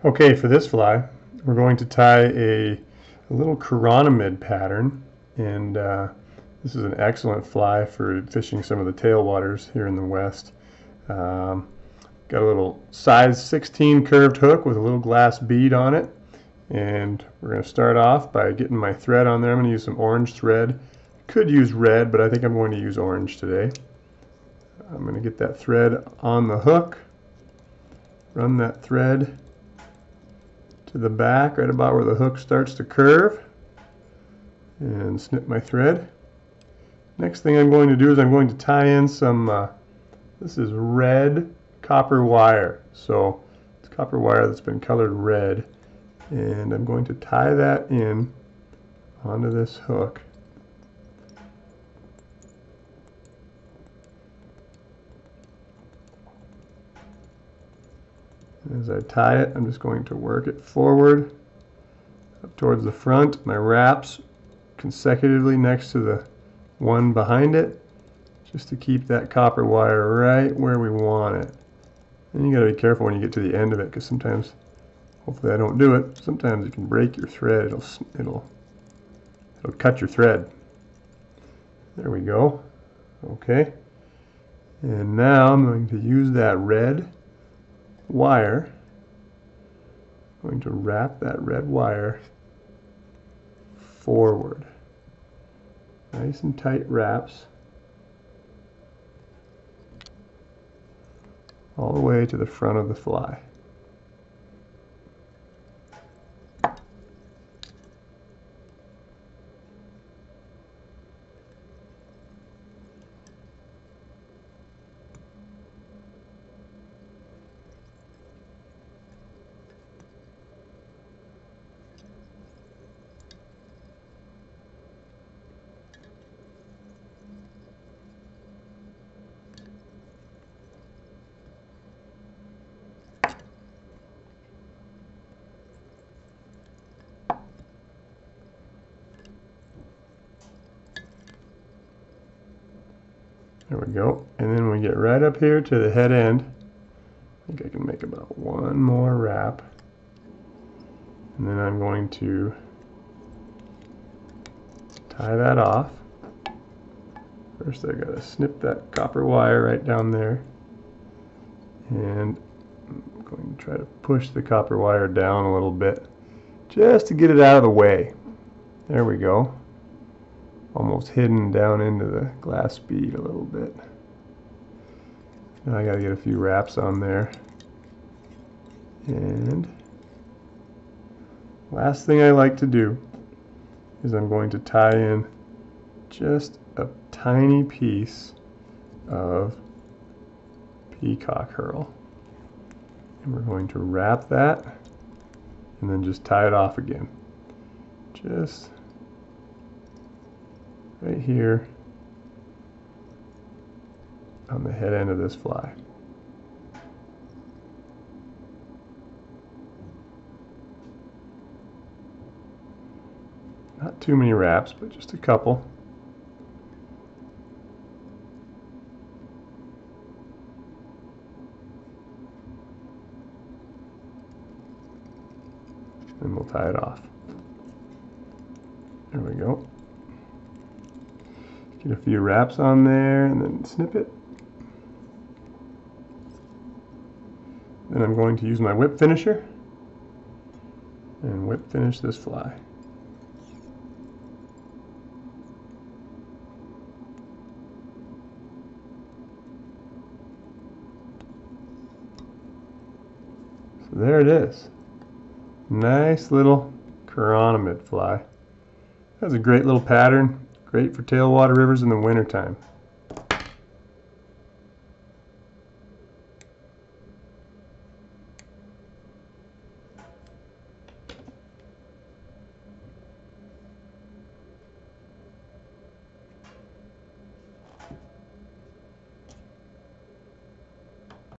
Okay, for this fly, we're going to tie a little chironomid pattern, and this is an excellent fly for fishing some of the tailwaters here in the west. Got a little size 16 curved hook with a little glass bead on it, and we're going to start off by getting my thread on there. I'm going to use some orange thread. Could use red, but I think I'm going to use orange today. I'm going to get that thread on the hook, run that thread to the back right about where the hook starts to curve, and snip my thread. Next thing I'm going to do is I'm going to tie in some this is red copper wire, so it's copper wire that's been colored red, and I'm going to tie that in onto this hook. As I tie it, I'm just going to work it forward up towards the front. My wraps consecutively next to the one behind it, just to keep that copper wire right where we want it. And you got to be careful when you get to the end of it, because sometimes, hopefully I don't do it, sometimes it can break your thread. It'll cut your thread. There we go. Okay. And now I'm going to use that red wire. I'm going to wrap that red wire forward. Nice and tight wraps all the way to the front of the fly. There we go. And then we get right up here to the head end. I think I can make about one more wrap. And then I'm going to tie that off. First I gotta snip that copper wire right down there. And I'm going to try to push the copper wire down a little bit just to get it out of the way. There we go. Almost hidden down into the glass bead a little bit. Now I gotta get a few wraps on there. And last thing I like to do is I'm going to tie in just a tiny piece of Peacock Herl. And we're going to wrap that and then just tie it off again. Just right here on the head end of this fly. Not too many wraps, but just a couple. And we'll tie it off. There we go. Get a few wraps on there and then snip it. Then I'm going to use my whip finisher and whip finish this fly. So there it is. Nice little chironomid fly. That's a great little pattern. Great for tailwater rivers in the wintertime.